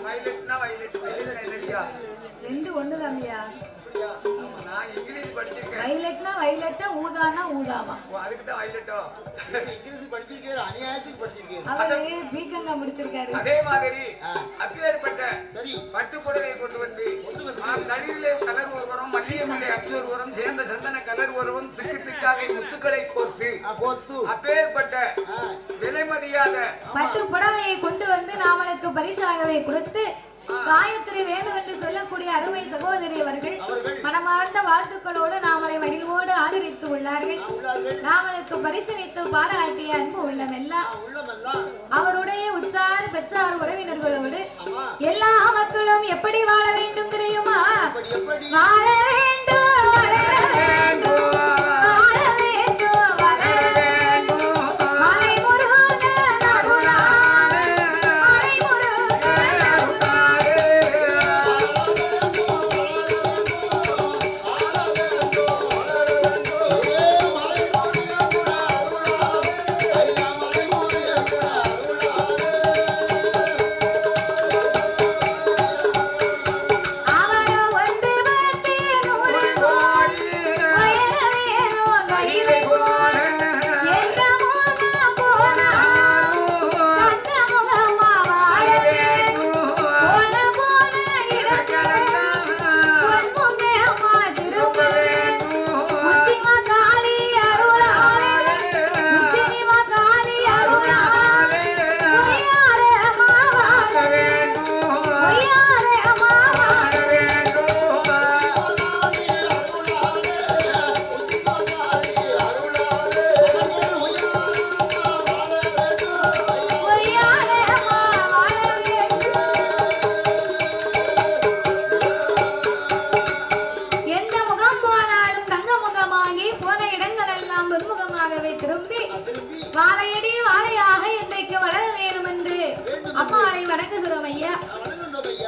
வயலட்னா violet என்னடியா ரெண்டு ஒண்ணுதாமியா நான் English படிச்சிருக்கேன் வயலட்னா வயலட்டா ஊதானா ஊதாமா அதுக்கு தான் வயலட்டோ இங்கிலீஷ் படிச்சிருக்கேன் அநியாயத்துக்கு படிச்சிருக்கேன் அவரு பீக்கங்கா முடிச்சிருக்காரு அதே மாதிரி அப்பேற்பட்ட சரி பட்டு புடவை கொண்டு வந்து தளிரிலே கலர் ஒருவரும் மல்லிகை அச்சு ஒருவரும் சேர்ந்த சந்தன கலர் ஒருவரும் திக்கு திக்காக முத்துக்களை கோர்த்து அப்பேற்பட்ட விலை மதியாத பட்டு புடவையை கொண்டு வந்து நாமளுக்கு பரிசாகவே கொடுத்து காயத்ரி வேண்டும் என்று சொல்லக்கூடிய அருமை சகோதரி அவர்கள் மனமார்ந்த வாழ்த்துக்களோடு நாமளை மகிழ்வோடு ஆதரித்து உள்ளார்கள். நாமளுக்கு பரிசளித்து பாராட்டிய அன்பு உள்ளமெல்லாம் அவருடைய உற்சார பெற்றார் உறவினர்களோடு எல்லா மக்களும் எப்படி வாழ வேண்டும் தெரியுமா? வாழ வேண்டும்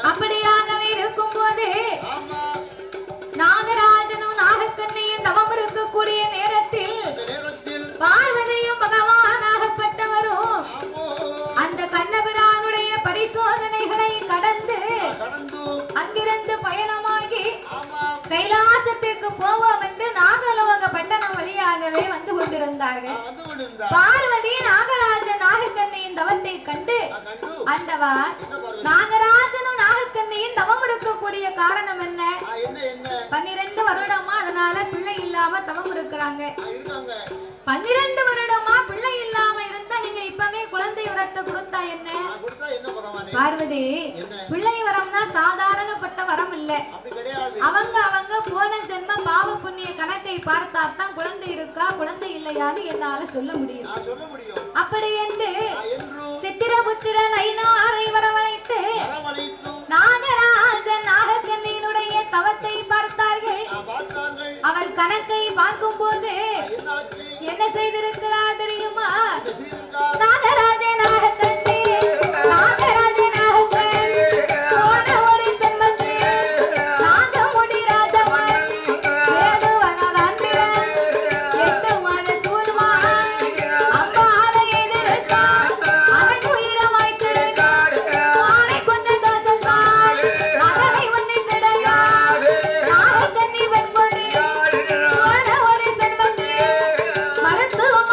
அப்படியாகவே இருக்கும் போது நாகராஜனும் நாகக்கண்ணையும் தவம் இருக்கக்கூடிய நேரத்தில் பார்வதியும் பகவானாகப்பட்டவரும் அந்த கண்ணபிரானுடைய பரிசோதனைகளை கடந்து அங்கிருந்து பயணமாகி கைலாசத்திற்கு போவோம் என்று நாகலோக பட்டணம் வழியாகவே வந்து கொண்டிருந்தார்கள். பார்வதி நாகராஜன் நாகக்கண்ணையின் தவத்தை கண்டு அந்தவா நாகராஜனும் நாகக்கண்ணையும் தவம் இருக்கக்கூடிய காரணம் என்ன? 12 வருடமா அதனால பிள்ளை இல்லாம தவம் இருக்கிறாங்க. 12 வருடமா பிள்ளை இல்லாம இருந்தா நீங்க இப்பவே குழந்தை வரத்தை கொடுத்தா என்ன? பார்வதி பிள்ளை வரம்னா சாதாரணப்பட்ட வரம் இல்ல. அவங்க போன ஜென்ம பாவ புண்ணிய கணக்கை பார்த்தா தான் குழந்தை இருக்கா குழந்தை இல்லையான்னு என்னால சொல்ல முடியும். அப்படி என்று சித்திரபுத்திரன் ஐநாரை வரவழைத்து நாகராஜன் நாகக்கண்ணியினுடைய தவத்தை பார்த்தார்கள். அவர் கணக்கை பார்க்கும் போது என்ன செய்திருக்கிறார் தெரியுமா? நாகராஜன் நாகக்கண்ணி நாகராஜன் நாகக்கண்ணி போன ஒரு செம்மத்தில் நாகமுடி ராஜவன் வேடுவனவன்பிரன் 8 மாத சூழ்வான் அம்பால எதிர்த்தான் அவன் உயிரமாய் திருந்தான் வானை கொண்ட தோசத்தான் மகனை உன்னை திடையான் நாகக்கண்ணி வெண்பொடி போன ஒரு செம்மத்தில் மருத்துவம்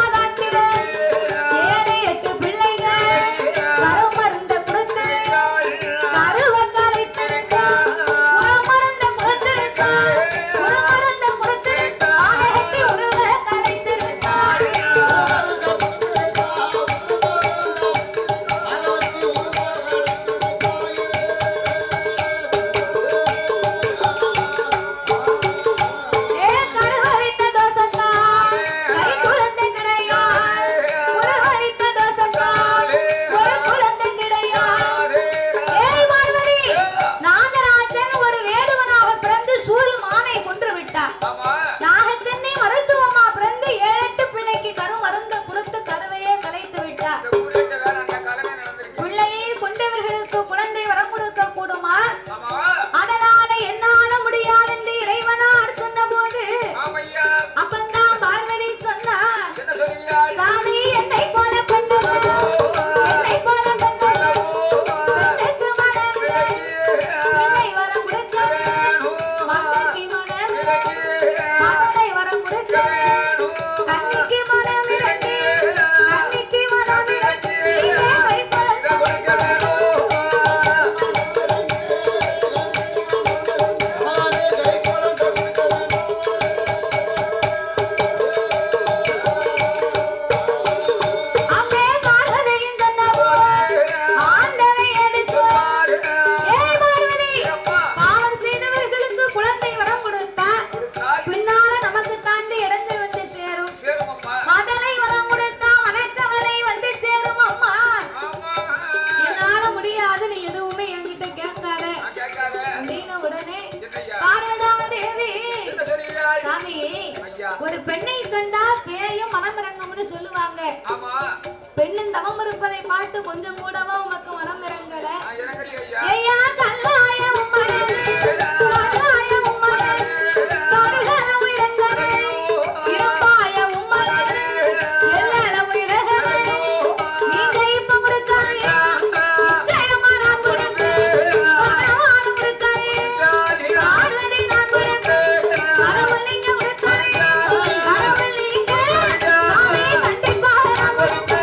சொல்லுவாங்க. ஆமா பெண்ணின் தவம் இருப்பதை பார்த்து கொஞ்சம் கூடவா உமக்கு மனம் இறங்கல? இறங்கலையே ஐயா. ஐயா கல்லாய உம்மனே, கல்லாய உம்மனே, கடுகளவு இறங்கலே, இரும்பாய உம்மனே, எல்லளவு இறங்கலே, நீங்க இப்ப கொடுக்காதே, நிச்சயமா நான் கொடுப்பேன், பகவான் கொடுக்காதே, பார்வதி நான் கொடுப்பேன், கடவுள் நீங்க கொடுக்காதே, கடவுள் நீங்க, சாமி கண்டிப்பாக நான் கொடுப்பேன்.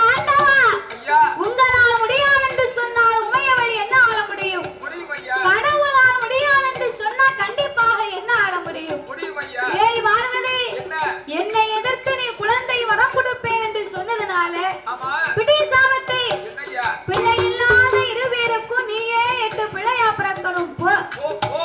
ஆண்டவா, ஐயா உங்களால் முடியாதென்று சொன்னால் உமையவள் என்ன ஆள முடியும்? முடியும் ஐயா. கடவுளால் முடியாதென்று சொன்னால் கண்டிப்பாக என்ன ஆள முடியும்? முடியும் ஐயா. ஏய் பார்வதி, என்ன? என்னை எதிர்த்து நீ குழந்தை வரம் கொடுப்பேன் என்று சொன்னதுனால ஆமா பிடி சாபத்தை என்னய்யா? பிள்ளை இல்லாத இருவேருக்கும் நீயே 8 பிள்ளையா பிறக்கணும் போ போ போ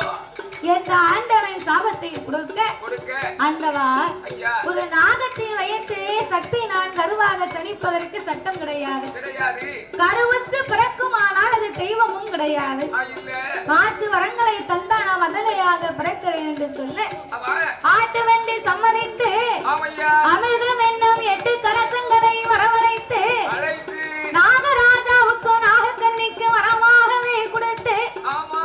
என்ற ஆண்டவன் சாபத்தை கொடுக்க கொடுக்க ஆண்டவா ஐயா ஒரு நாகத்தின் வயத்திலே சக்தி நான் கருவாக தணிப்பதற்கு சட்டம் கிடையாது. கிடையாது. கருவுற்று பிறக்குமானால் அது தெய்வமும் கிடையாது. இல்ல காற்று வரங்களை தந்தா நான் மதலையாக பிறக்கிறேன் என்று சொல்ல ஆமா ஆட்டு வண்டி சம்மதித்து ஆமையா அமிர்தம் என்னும் 8 கலசங்களை வரவழைத்து அழைத்து நாகராஜாவுக்கும் நாகக்கன்னிக்கு வரமாகவே கொடுத்து ஆமா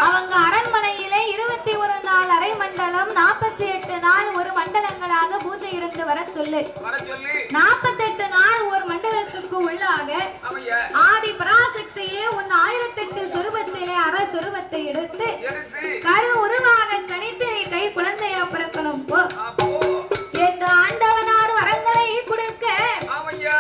அவங்க அரண்மனையிலே 21 நாள் அரை மண்டலம் 48 நாள் ஒரு மண்டலங்களாக பூஜை இருந்து வர சொல்லு. வர சொல்லி 48 நாள் ஒரு மண்டலத்துக்கு உள்ளாக ஆமையா ஆதி பராசக்தியே உன் 1008 சொருபத்திலே அரை சொருபத்தை எடுத்து எடுத்து கரு உருவாக சனித்து நீ கை குழந்தையா பிறக்கணும் போ அப்போ என்று ஆண்டவனார் வரங்களை கொடுக்க ஆமையா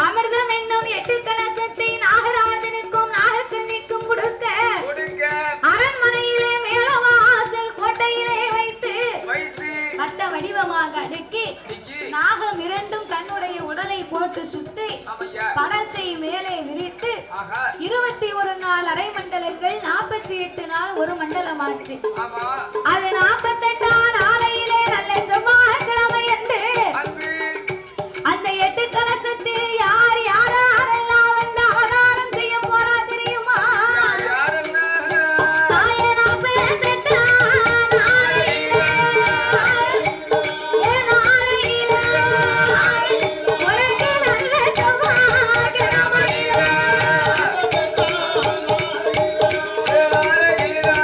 அமிர்தம் என்னும் 8 கலசத்தை நாகராஜனுக்கும் நாகக்கன்னிக்கும் கொடுக்க கொடுக்க அரண்மனையிலே மேலவாசல் கோட்டையிலே வைத்து வைத்து வட்ட வடிவமாக அடுக்கி டிக்கி நாகம் இரண்டும் தன்னுடைய உடலை போட்டு சுத்தி ஆமையா படத்தை மேலே விரித்து ஆஹா 21 நாள் அரை மண்டலங்கள் 48 நாள் ஒரு மண்டலமாச்சு. ஆமா அது 48 நாளையிலே நல்ல செவ்வாய்க்கிழமை என்று அன்பு அந்த 8 கலசத்தில் யார் யாரெல்லாம் வந்து அவதாரம் செய்ய போறா தெரியுமா? யாரென்ன தாயனா பிறந்துட்டா நாளையிலே, ஏ நாளையிலே, உனக்கு நல்ல செவ்வாய்க்கிழமையிலே அழகிலா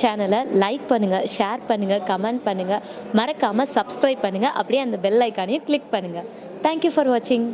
சேனலை லைக் பண்ணுங்கள், ஷேர் பண்ணுங்கள், கமெண்ட் பண்ணுங்கள், மறக்காமல் சப்ஸ்கிரைப் பண்ணுங்கள். அப்படியே அந்த பெல் ஐக்கானையும் கிளிக் பண்ணுங்கள். தேங்க்யூ ஃபார் வாட்சிங்.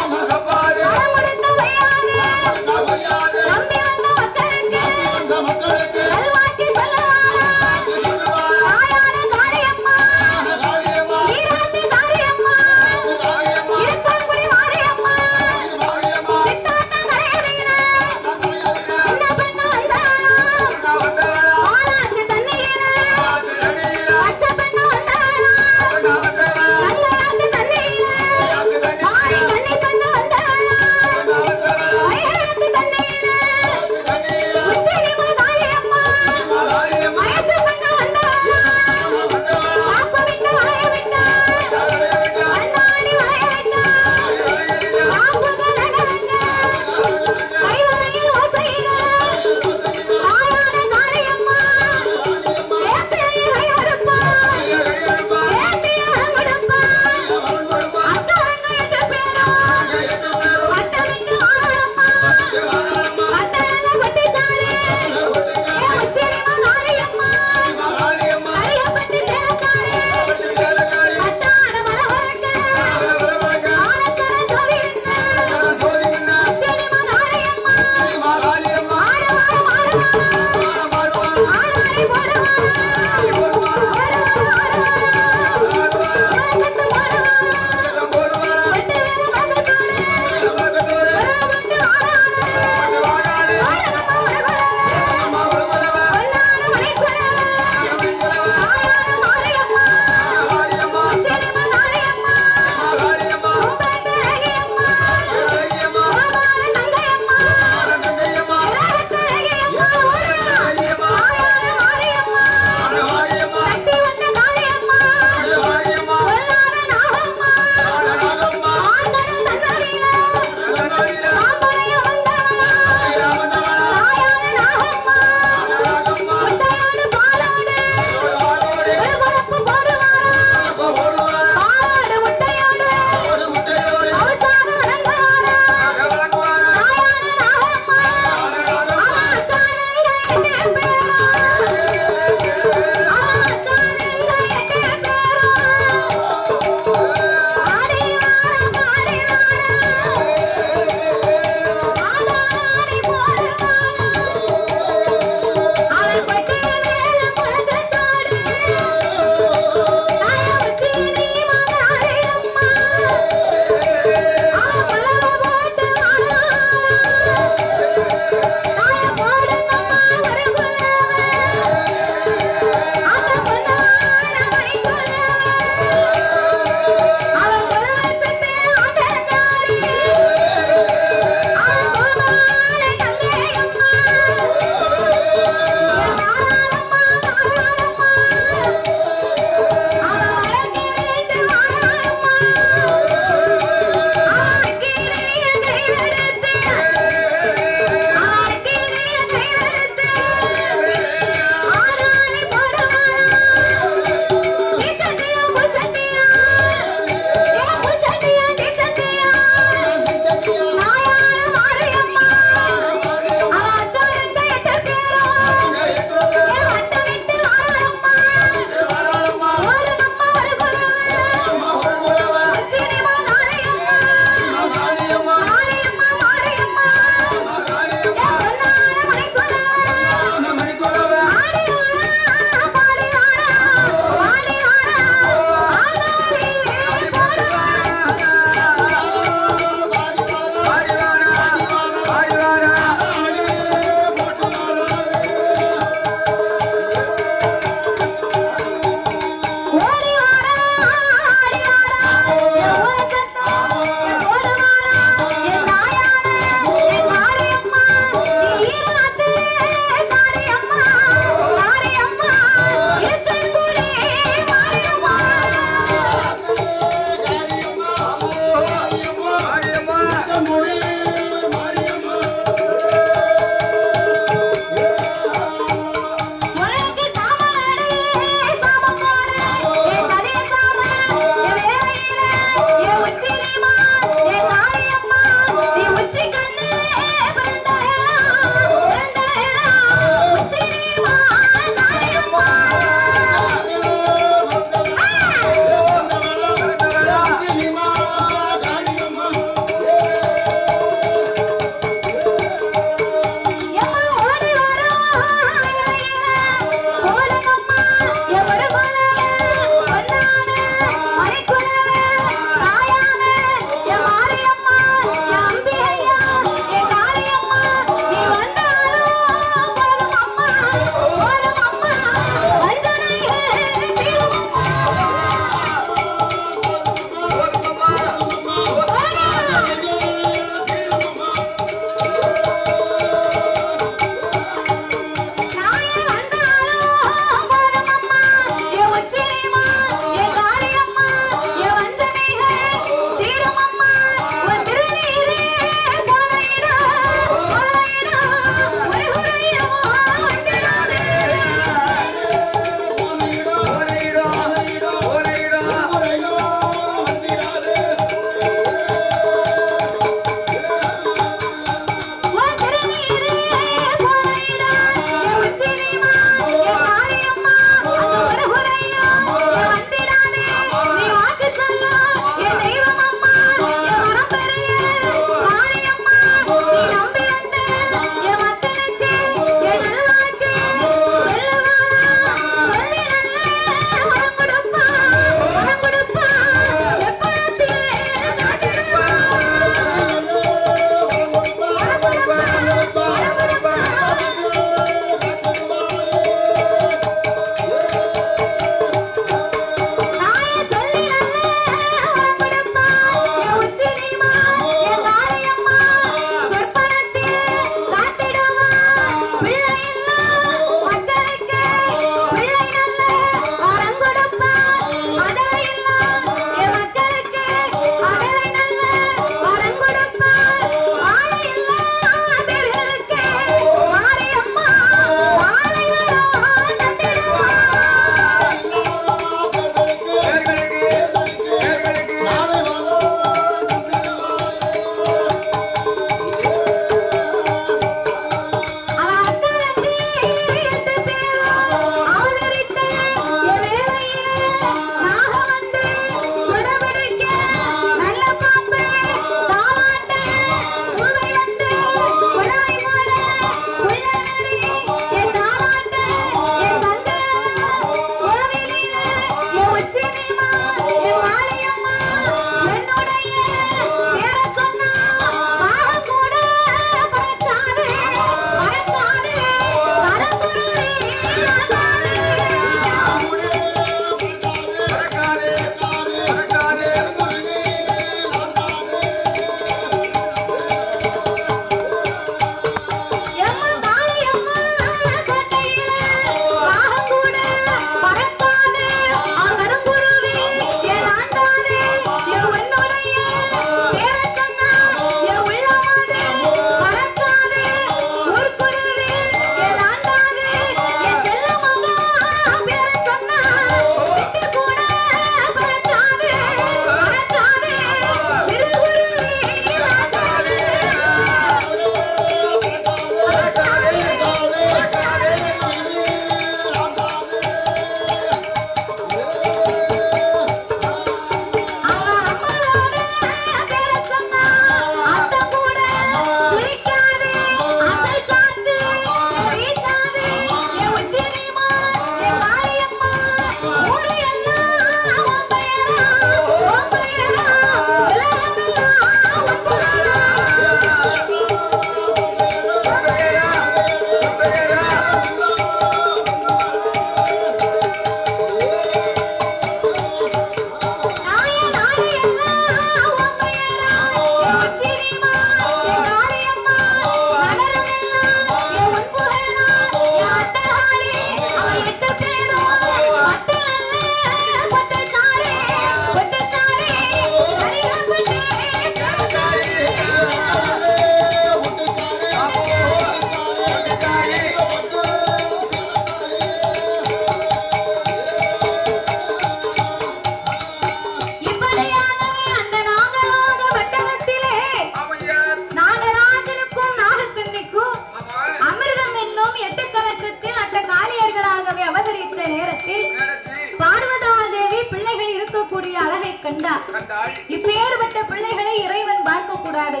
கண்டா. கண்டாள். இப்பேற்பட்ட பிள்ளைகளை இறைவன் பார்க்க கூடாது.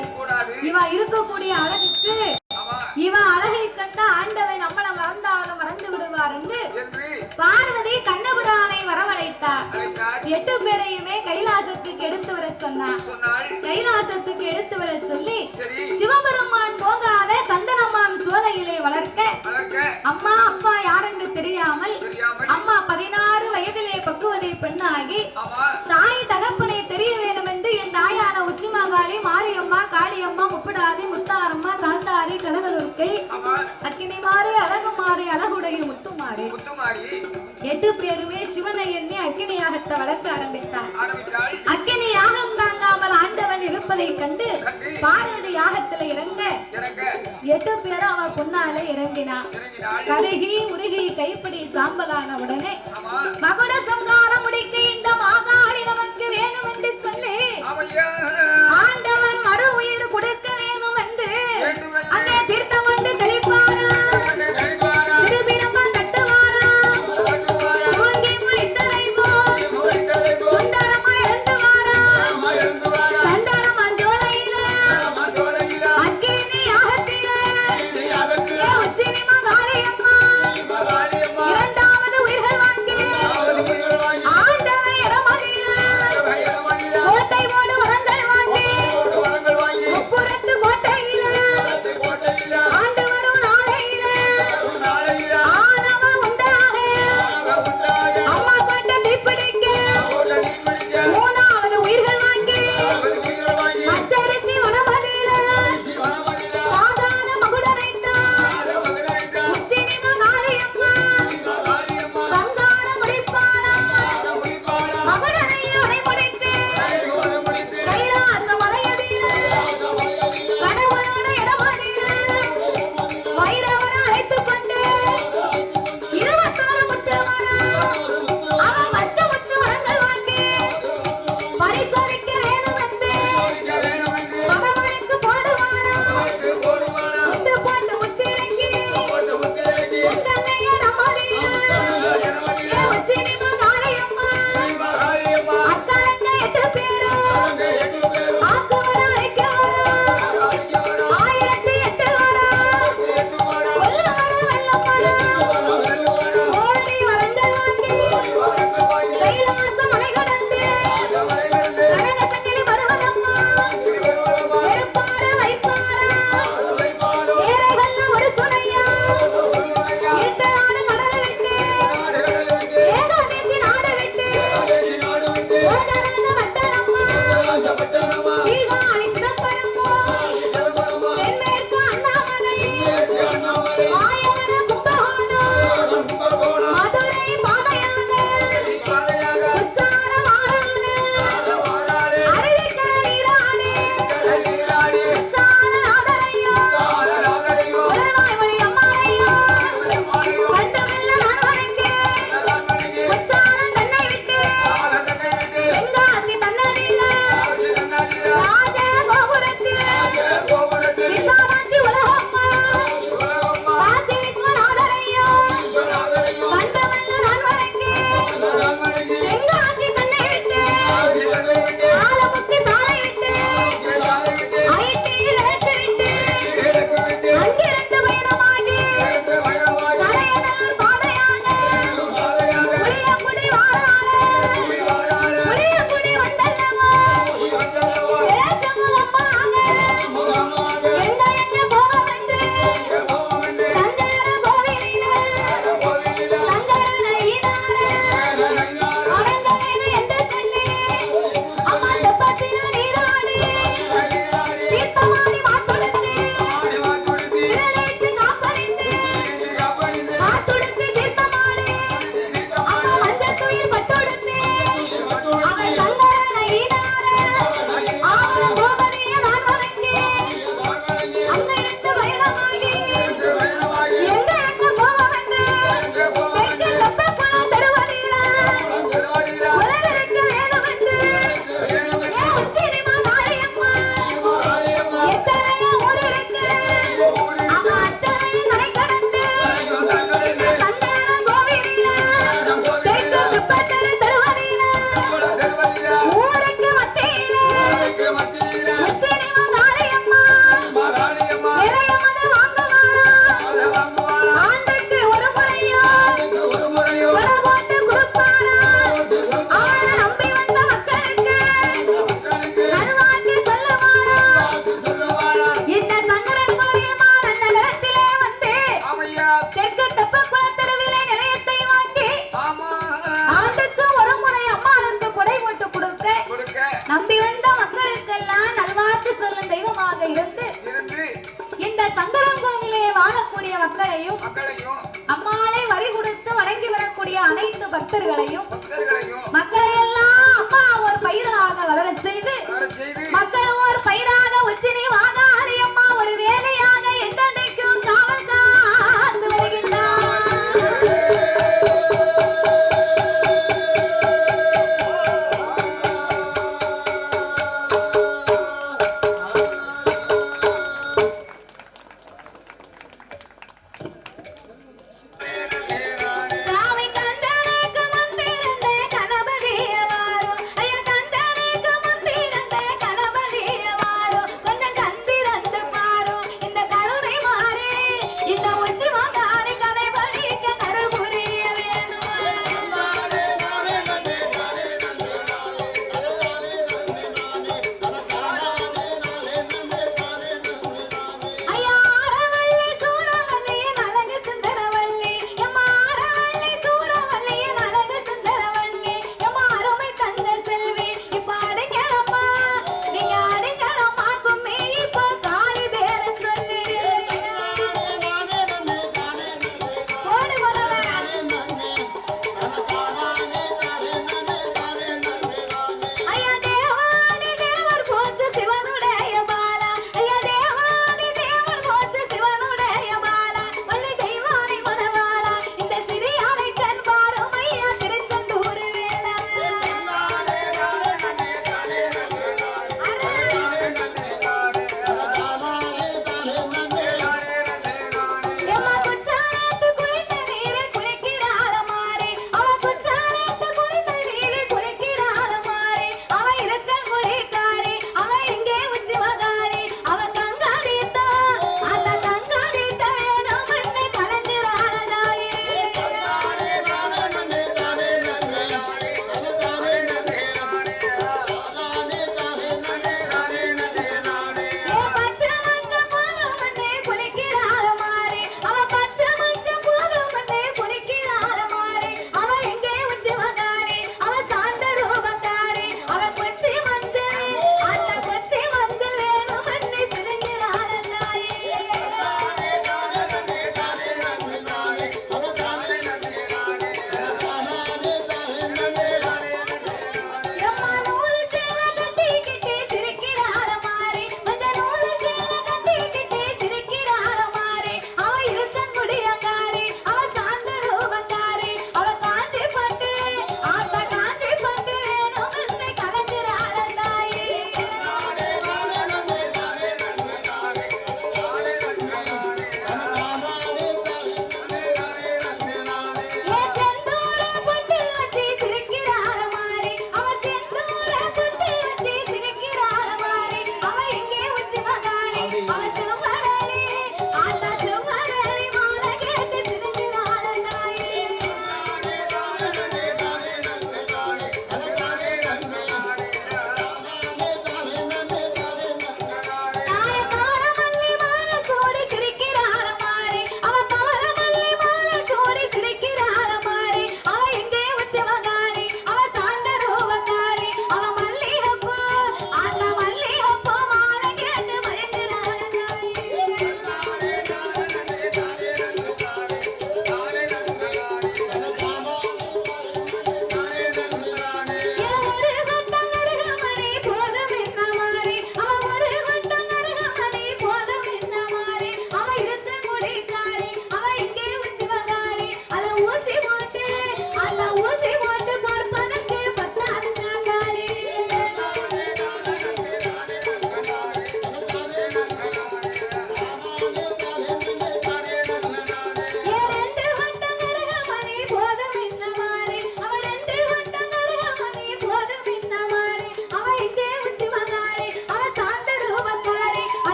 இவ இருக்கக்கூடிய அழகுக்கு இவ அழகை கண்ட ஆண்டவன் நம்மள மறந்தாலும் மறந்து விடுவார் என்று பார்வதி கண்ணபுரானை வரவழைத்தார். 8 பேரையுமே கைலாசத்துக்கு எடுத்து வர சொன்னார். கைலாசத்துக்கு எடுத்து வர சொல்லி சிவபெருமான் போகாத சந்தனமாம் சோலையிலே வளர்க்க அம்மா அப்பா யாரென்று தெரியாமல் அம்மா 16 வயதிலே பக்குவதை பெண்ணாகி தாய் தகப்பனை தெரிய வேண்டும் என்று என் தாயான உச்சிமாகாளி மாரியம்மா காளியம்மா முப்பிடாதி முத்தாரம்மா காந்தாரி கனகதுர்க்கை அக்கினி மாறி அழகு மாறி அழகுடைய முத்துமாறி 8 பேருமே சிவனை எண்ணி அக்கினியாகத்தை வளர்க்க ஆரம்பித்தார். அக்கினி யாகம் தாங்காமல் ஆண்டவன் இருப்பதை கண்டு பார்வதி யாகத்துல இறங்க 8 பேரும் அவன் பொன்னால இறங்கினான். கருகி உருகி கைப்பிடி சாம்பலான உடனே மகுட சங்காரம் முடிக்க இந்த மாகாளி நமக்கு வேணும் என்று சொல்லி ஆண்டவன் மறு உயிர் கொடுக்க வேணும் என்று அங்கே தீர்த்தம் கொண்டு தெளிப்பாரா திருபிரம்பம் தட்டுவாரா தூங்கி முடித்ததை போல் சுந்தரமா எழுந்துவாரா சந்தனம் அஞ்சோலையில அக்கினி யாகத்திலே உச்சினி மகாளியம்மா 2வது உயிர்கள் வாங்கி ஆண்டவன் இடமதில கோட்டை போடு வரங்கள் வாங்கி முப்புறத்து கோட்டையில ஆண்டு வரும் நாளையில ஆனவ உண்டாக அம்மா கொண்ட தீப்பிடிக்க 3வது உயிர்கள் வாங்கி அச்சரிசி வனமதியில சாதாரண மகுடரைத்தார் உச்சினி மகாளியம்மா சங்கார முடிப்பாரா மகுடனையை உடைமுடித்து கைலாச மலையதில கடவுளோட இடமதில வைரவனை அழைத்துக் கொண்டு 21 முத்துவரா அவன் மச்ச முத்து வரங்கள் வாங்கி பரிசோதிக்க வேணும் என்று பகவானுக்கு போடுவாரா முத்து போட்டு உச்சிறங்கி உத்தமைய நம்மதில உச்சினி மகாளியம்மா அக்காரங்க 8 பேரும் ஆக்குவர அழைக்க வரும் 1008 வரும் கொல்ல வரும் வெள்ளம் வரும் ஓடி வரங்கள் வாங்கி கைலாச மலை கடந்து கனகசங்கிலி வருவதம்மா வெறுப்பார வைப்பாரா ஏழைகள்ல ஒரு சுனையா ஈட்டநாடு கடலை விட்டு ஏகாதேசி நாடு விட்டு ஓடராஜ வட்டனம்மா தீகாளி சிதம்பரமோ தென்மேற்கு அண்ணாமலை ஆயவர கும்பகோணம் மதுரை பாதையாக உச்சால மாறான அருவிக்கர நீரானே உச்சால நாதரையோ உலவாய்மொழி அம்மாளையோ கண்டமெல்ல நான் வணங்கி உச்சாலம் தன்னை விட்டு தென்காசி தன்னடியில ராஜ தெய்வமாக இருந்து இந்த சங்கரன் கோவிலே வாழக்கூடிய மக்களையும் அம்மாளை வரி கொடுத்து வணங்கி வரக்கூடிய அனைத்து பக்தர்களையும் மக்களை எல்லாம் அம்மா ஒரு பயிராக வளர செய்து மக்கள் ஒரு பயிராக உச்சினி வாதாளி அம்மா ஒரு வேலையாக என்றைக்கும் காவல் காத்து வருகின்றார். சாமி கந்தனுக்கு முன்பிருந்த கணபதி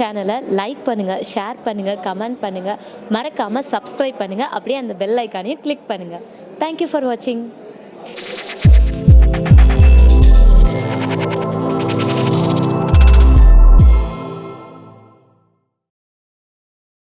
சேனலை லைக் பண்ணுங்கள், ஷேர் பண்ணுங்கள், கமெண்ட் பண்ணுங்கள், மறக்காமல் சப்ஸ்கிரைப் பண்ணுங்கள், அப்படியே அந்த பெல் ஐக்கானையும் கிளிக் பண்ணுங்கள். தேங்க்யூ ஃபார் வாட்சிங்.